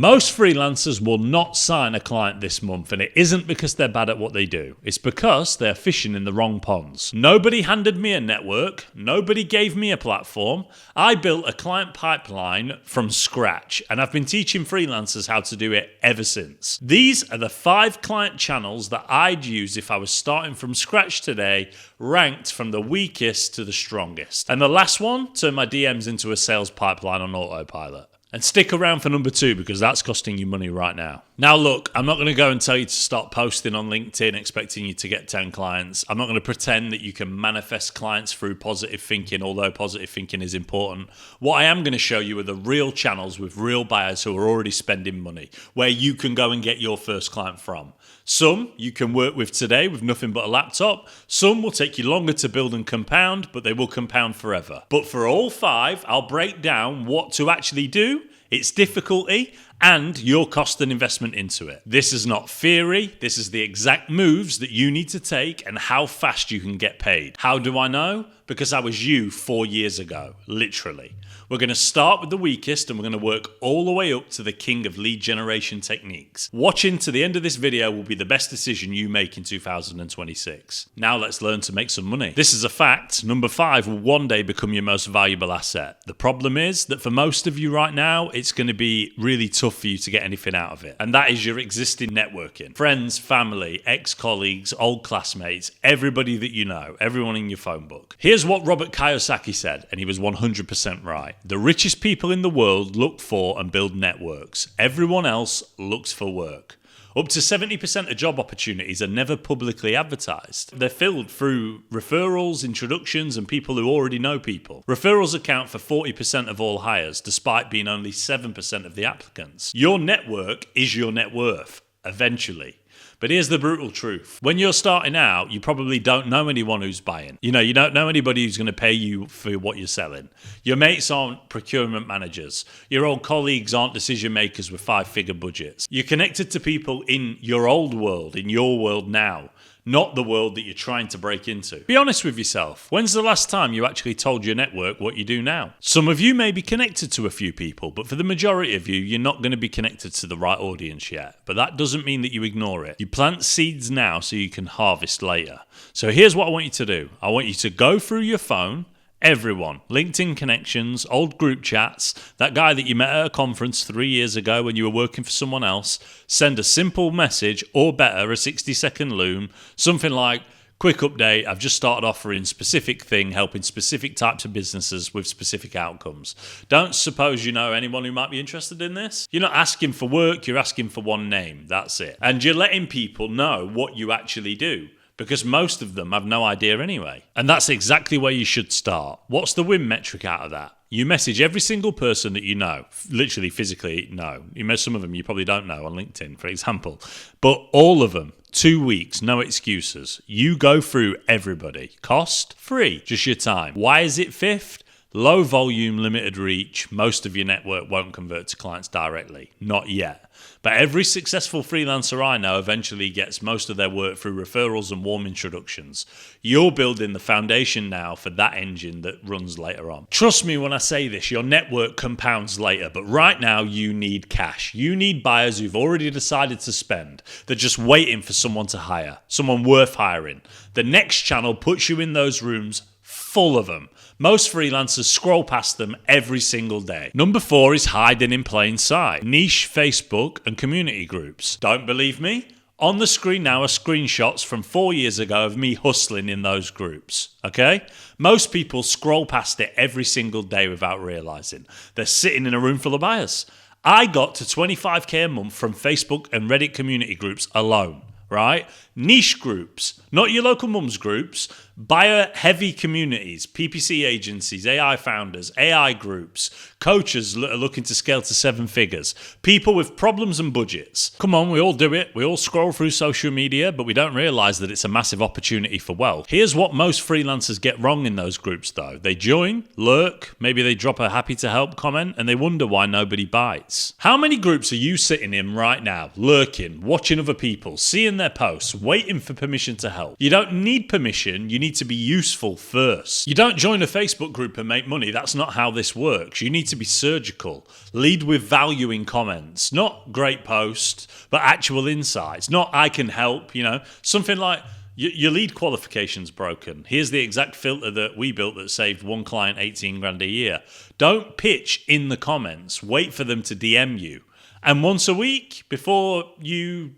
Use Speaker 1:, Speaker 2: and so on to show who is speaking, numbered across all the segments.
Speaker 1: Most freelancers will not sign a client this month, and it isn't because they're bad at what they do. It's because they're fishing in the wrong ponds. Nobody handed me a network. Nobody gave me a platform. I built a client pipeline from scratch, and I've been teaching freelancers how to do it ever since. These are the 5 client channels that I'd use if I was starting from scratch today, ranked from the weakest to the strongest. And the last one, turn my DMs into a sales pipeline on autopilot. And stick around for number 2 because that's costing you money right now. Now look, I'm not going to go and tell you to start posting on LinkedIn expecting you to get 10 clients. I'm not going to pretend that you can manifest clients through positive thinking, although positive thinking is important. What I am going to show you are the real channels with real buyers who are already spending money, where you can go and get your first client from. Some you can work with today with nothing but a laptop. Some will take you longer to build and compound, but they will compound forever. But for all 5, I'll break down what to actually do, its difficulty, and your cost and investment into it. This is not theory. This is the exact moves that you need to take and how fast you can get paid. How do I know? Because I was you 4 years ago, literally. We're going to start with the weakest and we're going to work all the way up to the king of lead generation techniques. Watching to the end of this video will be the best decision you make in 2026. Now let's learn to make some money. This is a fact. Number 5 will one day become your most valuable asset. The problem is that for most of you right now, it's going to be really tough for you to get anything out of it. And that is your existing networking. Friends, family, ex-colleagues, old classmates, everybody that you know, everyone in your phone book. Here's what Robert Kiyosaki said, and he was 100% right. The richest people in the world look for and build networks. Everyone else looks for work. Up to 70% of job opportunities are never publicly advertised. They're filled through referrals, introductions, and people who already know people. Referrals account for 40% of all hires, despite being only 7% of the applicants. Your network is your net worth, eventually. But here's the brutal truth. When you're starting out, you probably don't know anyone who's buying. You don't know anybody who's going to pay you for what you're selling. Your mates aren't procurement managers. Your old colleagues aren't decision makers with 5-figure budgets. You're connected to people in your old world, in your world now, not the world that you're trying to break into. Be honest with yourself. When's the last time you actually told your network what you do now? Some of you may be connected to a few people, but for the majority of you, you're not going to be connected to the right audience yet. But that doesn't mean that you ignore it. You plant seeds now so you can harvest later. So here's what I want you to do. I want you to go through your phone, everyone, LinkedIn connections, old group chats, that guy that you met at a conference 3 years ago when you were working for someone else, send a simple message, or better, a 60-second loom, something like, quick update, I've just started offering specific thing, helping specific types of businesses with specific outcomes. Don't suppose you know anyone who might be interested in this? You're not asking for work, you're asking for one name, that's it. And you're letting people know what you actually do, because most of them have no idea anyway. And that's exactly where you should start. What's the win metric out of that? You message every single person that you know, literally physically know. You message some of them you probably don't know on LinkedIn, for example. But all of them, 2 weeks, no excuses. You go through everybody. Cost? Free, just your time. Why is it 5th? Low volume, limited reach. Most of your network won't convert to clients directly. Not yet. But every successful freelancer I know eventually gets most of their work through referrals and warm introductions. You're building the foundation now for that engine that runs later on. Trust me when I say this, your network compounds later, but right now you need cash. You need buyers who've already decided to spend. They're just waiting for someone to hire, someone worth hiring. The next channel puts you in those rooms full of them. Most freelancers scroll past them every single day. Number 4 is hiding in plain sight. Niche Facebook and community groups. Don't believe me? On the screen now are screenshots from 4 years ago of me hustling in those groups, okay? Most people scroll past it every single day without realizing. They're sitting in a room full of buyers. I got to 25K a month from Facebook and Reddit community groups alone. Right? Niche groups, not your local mums groups, buyer-heavy communities, PPC agencies, AI founders, AI groups, coaches that are looking to scale to 7 figures, people with problems and budgets. Come on, we all do it. We all scroll through social media, but we don't realize that it's a massive opportunity for wealth. Here's what most freelancers get wrong in those groups, though. They join, lurk, maybe they drop a happy to help comment, and they wonder why nobody bites. How many groups are you sitting in right now, lurking, watching other people, seeing their posts, waiting for permission to help? You don't need permission, you need need to be useful first. You don't join a Facebook group and make money. That's not how this works. You need to be surgical. Lead with value in comments. Not great posts, but actual insights. Not I can help, Something like, your lead qualification's broken. Here's the exact filter that we built that saved one client 18 grand a year. Don't pitch in the comments. Wait for them to DM you. And once a week, before you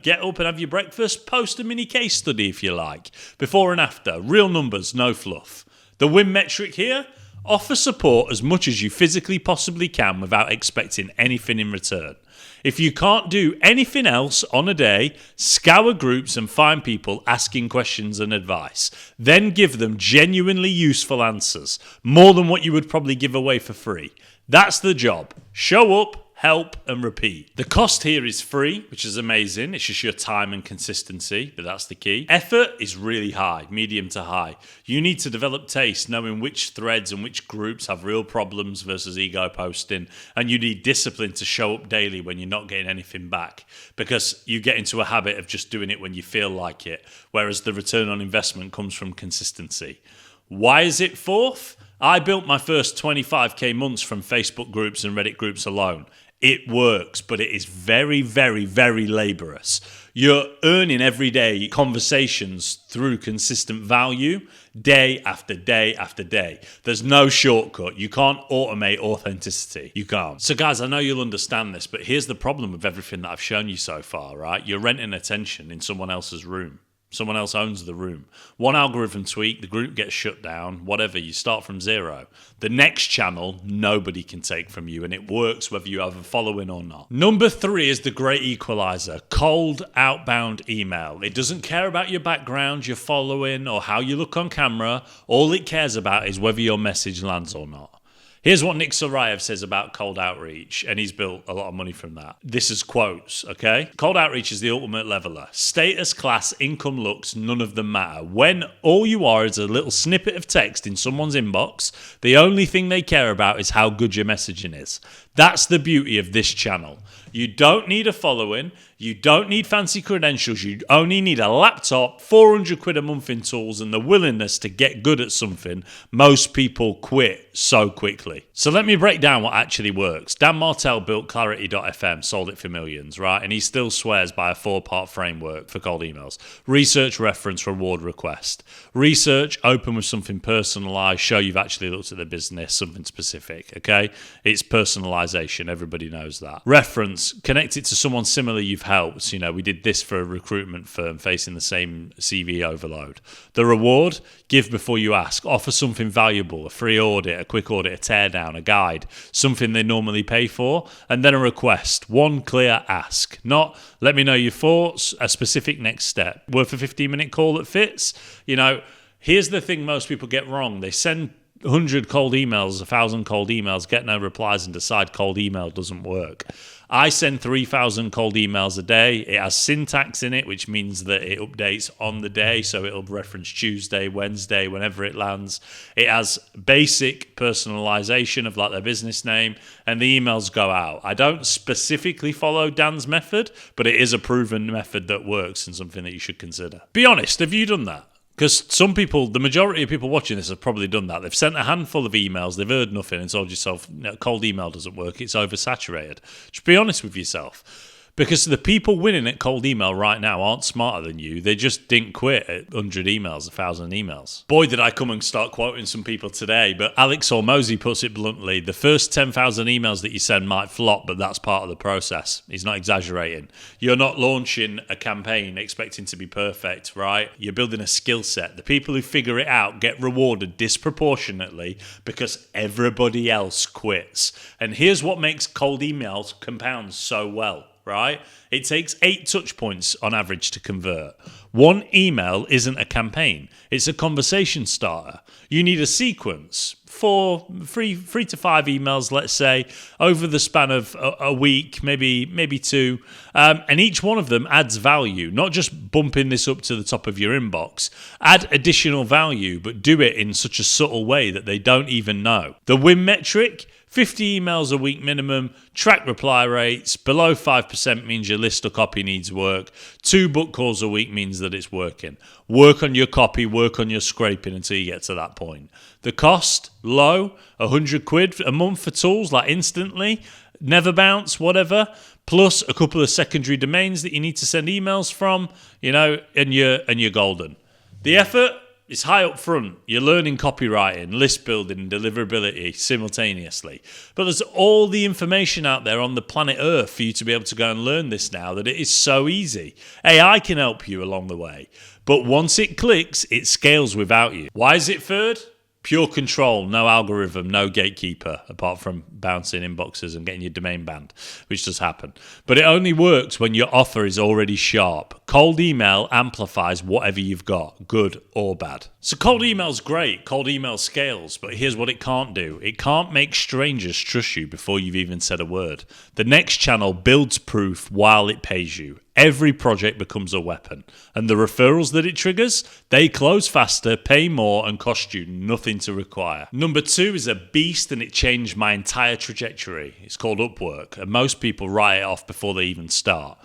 Speaker 1: get up and have your breakfast, post a mini case study if you like. Before and after. Real numbers, no fluff. The win metric here, offer support as much as you physically possibly can without expecting anything in return. If you can't do anything else on a day, scour groups and find people asking questions and advice. Then give them genuinely useful answers, more than what you would probably give away for free. That's the job. Show up, help, and repeat. The cost here is free, which is amazing. It's just your time and consistency, but that's the key. Effort is really high, medium to high. You need to develop taste, knowing which threads and which groups have real problems versus ego posting, and you need discipline to show up daily when you're not getting anything back, because you get into a habit of just doing it when you feel like it, whereas the return on investment comes from consistency. Why is it fourth? I built my first 25k months from Facebook groups and Reddit groups alone. It works, but it is very, very, very laborious. You're earning everyday conversations through consistent value, day after day after day. There's no shortcut. You can't automate authenticity. You can't. So guys, I know you'll understand this, but here's the problem with everything that I've shown you so far, right? You're renting attention in someone else's room. Someone else owns the room. One algorithm tweak, the group gets shut down, whatever, you start from zero. The next channel, nobody can take from you, and it works whether you have a following or not. Number 3 is the great equalizer, cold outbound email. It doesn't care about your background, your following, or how you look on camera. All it cares about is whether your message lands or not. Here's what Nick Sorayev says about cold outreach, and he's built a lot of money from that. This is quotes, okay? Cold outreach is the ultimate leveler. Status, class, income, looks, none of them matter. When all you are is a little snippet of text in someone's inbox, the only thing they care about is how good your messaging is. That's the beauty of this channel. You don't need a following. You don't need fancy credentials. You only need a laptop, 400 quid a month in tools, and the willingness to get good at something. Most people quit so quickly. So let me break down what actually works. Dan Martell built Clarity.fm, sold it for millions, right? And he still swears by a 4-part framework for cold emails. Research, reference, reward, request. Research, open with something personalized, show you've actually looked at the business, something specific, okay? It's personalization. Everybody knows that. Reference, connect it to someone similar you've helped. We did this for a recruitment firm facing the same CV overload. The reward, give before you ask. Offer something valuable, a free audit, a quick audit, a teardown, a guide, something they normally pay for. And then a request, one clear ask. Not, let me know your thoughts, a specific next step. Worth a 15-minute call that fits. Here's the thing most people get wrong. They send 100 cold emails, 1,000 cold emails, get no replies, and decide cold email doesn't work. I send 3,000 cold emails a day. It has syntax in it, which means that it updates on the day, so it'll reference Tuesday, Wednesday, whenever it lands. It has basic personalization of their business name, and the emails go out. I don't specifically follow Dan's method, but it is a proven method that works and something that you should consider. Be honest, have you done that? Because some people, the majority of people watching this have probably done that. They've sent a handful of emails, they've heard nothing and told yourself, cold email doesn't work, it's oversaturated. Just be honest with yourself. Because the people winning at cold email right now aren't smarter than you. They just didn't quit at 100 emails, 1,000 emails. Boy, did I come and start quoting some people today. But Alex Hormozi puts it bluntly. The first 10,000 emails that you send might flop, but that's part of the process. He's not exaggerating. You're not launching a campaign expecting to be perfect, right? You're building a skill set. The people who figure it out get rewarded disproportionately because everybody else quits. And here's what makes cold emails compound so well. Right? It takes 8 touch points on average to convert. One email isn't a campaign. It's a conversation starter. You need a sequence. 3 to 5 emails, let's say, over the span of a week, maybe 2. And each one of them adds value, not just bumping this up to the top of your inbox. Add additional value, but do it in such a subtle way that they don't even know. The win metric, 50 emails a week minimum, track reply rates, below 5% means your list or copy needs work, 2 book calls a week means that it's working. Work on your copy, work on your scraping until you get to that point. The cost, low, 100 quid a month for tools like Instantly, Never Bounce, whatever, plus a couple of secondary domains that you need to send emails from, and you're golden. The effort is high up front. You're learning copywriting, list building, and deliverability simultaneously. But there's all the information out there on the planet Earth for you to be able to go and learn this now that it is so easy. AI can help you along the way. But once it clicks, it scales without you. Why is it third? Pure control, no algorithm, no gatekeeper, apart from bouncing inboxes and getting your domain banned, which does happen. But it only works when your offer is already sharp. Cold email amplifies whatever you've got, good or bad. So cold email's great, cold email scales, but here's what it can't do. It can't make strangers trust you before you've even said a word. The next channel builds proof while it pays you. Every project becomes a weapon, and the referrals that it triggers, they close faster, pay more, and cost you nothing to require. Number 2 is a beast, and it changed my entire trajectory. It's called Upwork, and most people write it off before they even start.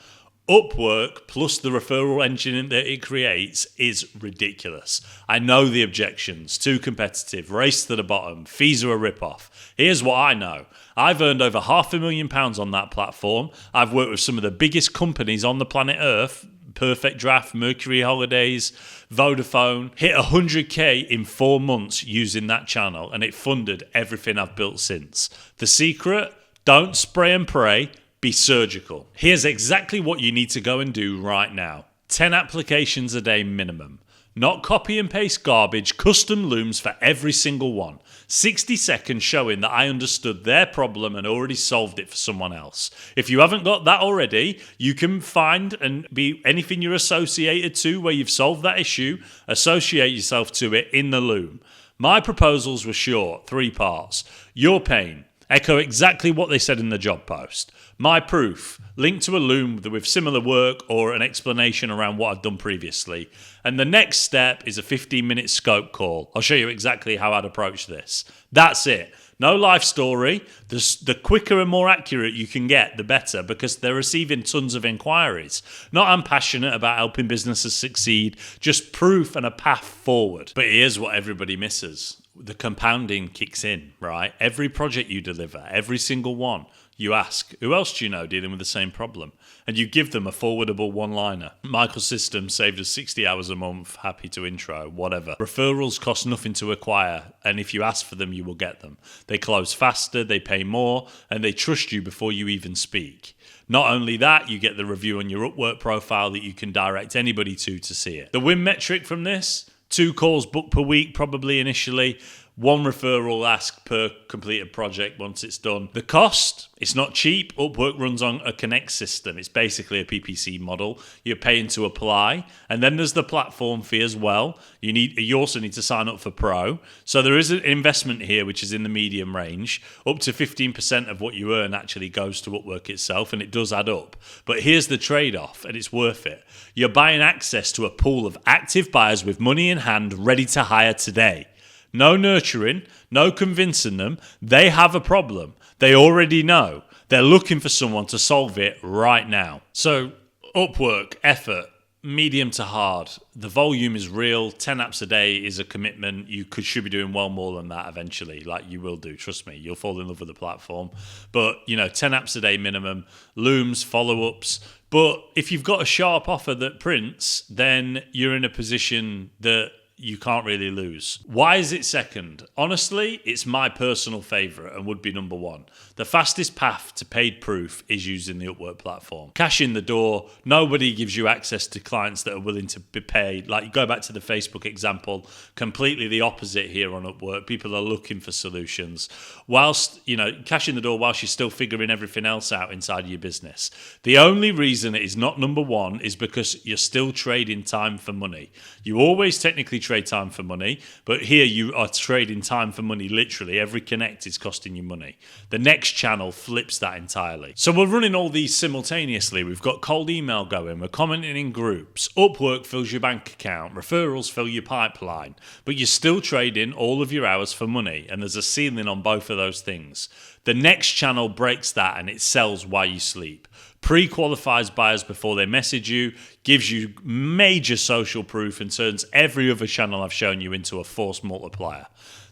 Speaker 1: Upwork plus the referral engine that it creates is ridiculous. I know the objections. Too competitive, race to the bottom, fees are a rip-off. Here's what I know. I've earned over £500,000 on that platform. I've worked with some of the biggest companies on the planet Earth. Perfect Draft, Mercury Holidays, Vodafone. Hit 100k in 4 months using that channel, and it funded everything I've built since. The secret? Don't spray and pray. Be surgical. Here's exactly what you need to go and do right now. 10 applications a day minimum. Not copy and paste garbage, custom looms for every single one. 60 seconds showing that I understood their problem and already solved it for someone else. If you haven't got that already, you can find and be anything you're associated to where you've solved that issue, associate yourself to it in the loom. My proposals were short, 3 parts. Your pain. Echo exactly what they said in the job post. My proof, link to a loom with similar work or an explanation around what I've done previously. And the next step is a 15-minute scope call. I'll show you exactly how I'd approach this. That's it. No life story. The quicker and more accurate you can get, the better, because they're receiving tons of inquiries. Not I'm passionate about helping businesses succeed, just proof and a path forward. But here's what everybody misses. The compounding kicks in, right? Every project you deliver, every single one, you ask, who else do you know dealing with the same problem? And you give them a forwardable one-liner. Michael's system saved us 60 hours a month, happy to intro, whatever. Referrals cost nothing to acquire, and if you ask for them, you will get them. They close faster, they pay more, and they trust you before you even speak. Not only that, you get the review on your Upwork profile that you can direct anybody to see it. The win metric from this, 2 calls booked per week, probably initially. 1 referral ask per completed project once it's done. The cost, it's not cheap. Upwork runs on a Connect system. It's basically a PPC model. You're paying to apply. And then there's the platform fee as well. You also need to sign up for Pro. So there is an investment here, which is in the medium range. Up to 15% of what you earn actually goes to Upwork itself, and it does add up. But here's the trade-off, and it's worth it. You're buying access to a pool of active buyers with money in hand ready to hire today. No nurturing, no convincing them. They have a problem. They already know. They're looking for someone to solve it right now. So, Upwork, effort, medium to hard. The volume is real. 10 apps a day is a commitment. You should be doing well more than that eventually. Like you will do. Trust me. You'll fall in love with the platform. But, 10 apps a day minimum. Looms, follow-ups. But if you've got a sharp offer that prints, then you're in a position that you can't really lose. Why is it second? Honestly, it's my personal favourite and would be number 1. The fastest path to paid proof is using the Upwork platform. Cash in the door. Nobody gives you access to clients that are willing to be paid. Like, you go back to the Facebook example, completely the opposite here on Upwork. People are looking for solutions. Whilst, cash in the door whilst you're still figuring everything else out inside of your business. The only reason it is not number 1 is because you're still trading time for money. You always technically trade time for money, but here you are trading time for money. Literally, every connect is costing you money. The next channel flips that entirely. So we're running all these simultaneously. We've got cold email going, we're commenting in groups, Upwork fills your bank account, referrals fill your pipeline, but you're still trading all of your hours for money, and there's a ceiling on both of those things. The next channel breaks that and it sells while you sleep. Pre-qualifies buyers before they message you, gives you major social proof, and turns every other channel I've shown you into a force multiplier.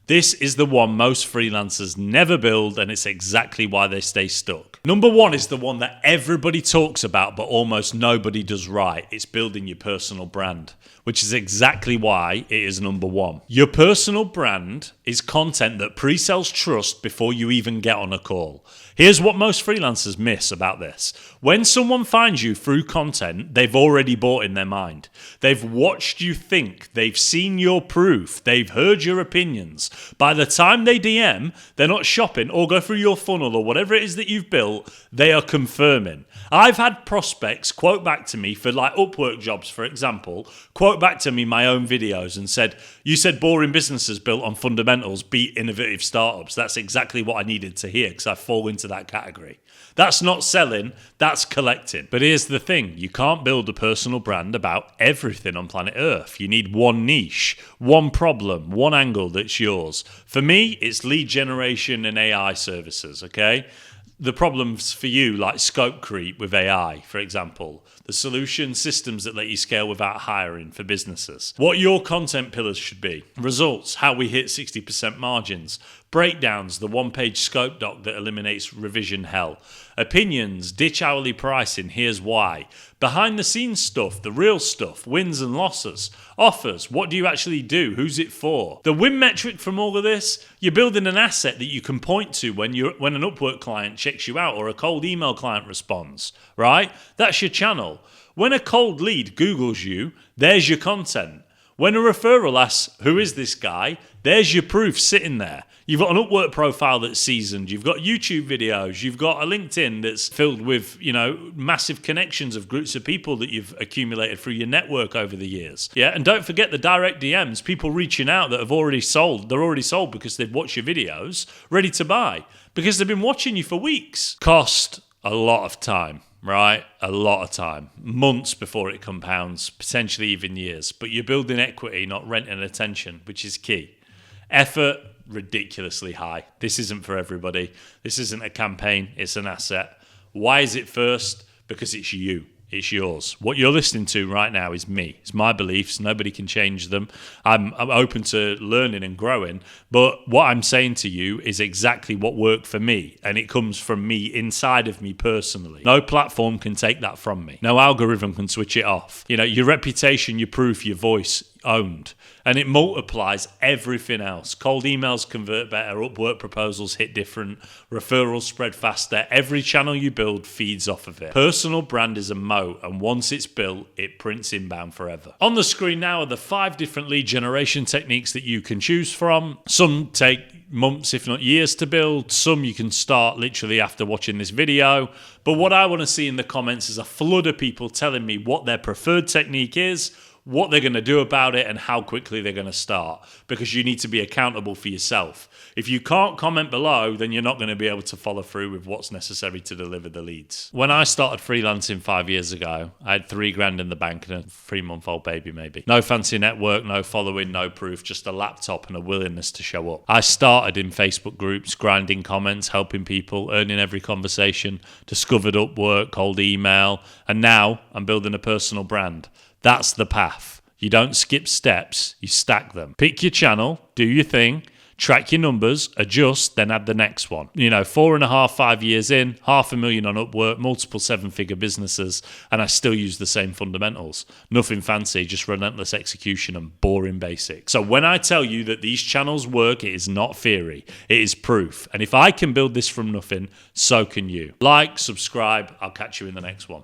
Speaker 1: This is the one most freelancers never build, and it's exactly why they stay stuck. Number one is the one that everybody talks about, but almost nobody does right. It's building your personal brand, which is exactly why it is number one. Your personal brand is content that pre-sells trust before you even get on a call. Here's what most freelancers miss about this. When someone finds you through content, they've already bought in their mind. They've watched you think. They've seen your proof. They've heard your opinions. By the time they DM, they're not shopping or go through your funnel or whatever it is that you've built, they are confirming. I've had prospects quote back to me for like Upwork jobs, for example, quote back to me my own videos and said, "You said boring businesses built on fundamentals beat innovative startups." That's exactly what I needed to hear because I fall into that category. That's not selling, that's collecting. But here's the thing, you can't build a personal brand about everything on planet Earth. You need one niche, one problem, one angle that's yours. For me, it's lead generation and AI services, okay? The problems for you, like scope creep with AI, for example, the solution systems that let you scale without hiring for businesses. What your content pillars should be. Results, how we hit 60% margins. Breakdowns, the one-page scope doc that eliminates revision hell. Opinions, ditch hourly pricing, here's why. Behind the scenes stuff, the real stuff, wins and losses. Offers, what do you actually do? Who's it for? The win metric from all of this, you're building an asset that you can point to when an Upwork client checks you out or a cold email client responds, right? That's your channel. When a cold lead Googles you, there's your content. When a referral asks, who is this guy? There's your proof sitting there. You've got an Upwork profile that's seasoned. You've got YouTube videos. You've got a LinkedIn that's filled with, massive connections of groups of people that you've accumulated through your network over the years. Yeah, and don't forget the direct DMs, people reaching out that have already sold. They're already sold because they've watched your videos, ready to buy, because they've been watching you for weeks. Cost a lot of time. Right? A lot of time. Months before it compounds, potentially even years. But you're building equity, not renting attention, which is key. Effort, ridiculously high. This isn't for everybody. This isn't a campaign, it's an asset. Why is it first? Because it's you. It's yours. What you're listening to right now is me. It's my beliefs. Nobody can change them. I'm open to learning and growing. But what I'm saying to you is exactly what worked for me. And it comes from me, inside of me personally. No platform can take that from me. No algorithm can switch it off. Your reputation, your proof, your voice, owned. And it multiplies everything else. Cold emails convert better, Upwork proposals hit different, referrals spread faster. Every channel you build feeds off of it. Personal brand is a moat, and once it's built, it prints inbound forever. On the screen now are the 5 different lead generation techniques that you can choose from. Some take months, if not years, to build. Some you can start literally after watching this video. But what I want to see in the comments is a flood of people telling me what their preferred technique is, what they're going to do about it, and how quickly they're going to start, because you need to be accountable for yourself. If you can't comment below, then you're not going to be able to follow through with what's necessary to deliver the leads. When I started freelancing 5 years ago, I had $3,000 in the bank and a 3-month-old baby maybe. No fancy network, no following, no proof, just a laptop and a willingness to show up. I started in Facebook groups, grinding comments, helping people, earning every conversation, discovered Upwork, cold email, and now I'm building a personal brand. That's the path. You don't skip steps, you stack them. Pick your channel, do your thing, track your numbers, adjust, then add the next one. 4.5, 5 years in, $500,000 on Upwork, multiple 7-figure businesses, and I still use the same fundamentals. Nothing fancy, just relentless execution and boring basics. So when I tell you that these channels work, it is not theory, it is proof. And if I can build this from nothing, so can you. Like, subscribe, I'll catch you in the next one.